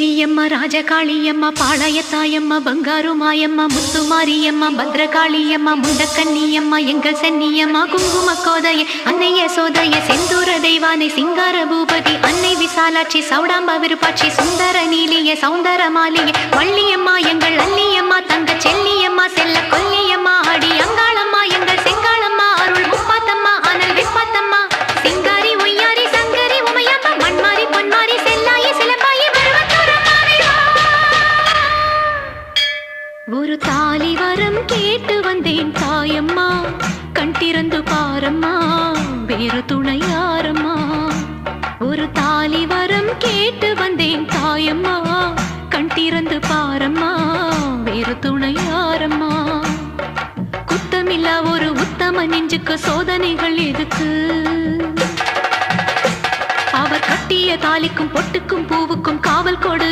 பெரியம்மா ராஜகாளியம்மா பாளையத்தாயம்மா பங்காரு மாயம்மா முத்துமாரியம்மா பத்ரகாளியம்மா முண்டக்கன்னியம்மா எங்கள் சென்னியம்மா குங்கும கோதைய அன்னைய சோதைய செந்தூர தெய்வானை சிங்கார பூபதி அன்னை விசாலாட்சி சௌடாம்பா விருப்பாட்சி சுந்தர நீலிய சௌந்தர மாலிய வள்ளியம்மா எங்கள் அல்லியம்மா தங்க செல்லியம்மா செல்ல கொல்லியம்மா அடி அங்காளம்மா எங்கள் செங்காளம்மா அருள் முப்பாத்தம்மா அனல் விப்பாத்தம்மா சிங்காரி ஒய்யாரி சங்கரி உமையம்மா மண்மாரி பொன்மாரி செல்லாயி சிலம்பாயி ஒரு தாலி வரம் கேட்டு வந்தேன் தாயம்மா கண் திறந்து பாரம்மா வேறு துணை யாரம்மா ஒரு தாலி வரம் கேட்டு வந்தேன் தாயம்மா கண் திறந்து பாரம்மா வேறு துணை யாரம்மா குத்தமில்லா ஒரு உத்தம நெஞ்சுக்கு சோதனைகள் எதுக்கு அவர் கட்டிய தாலிக்கும் பொட்டுக்கும் பூவுக்கும் காவல் கொடு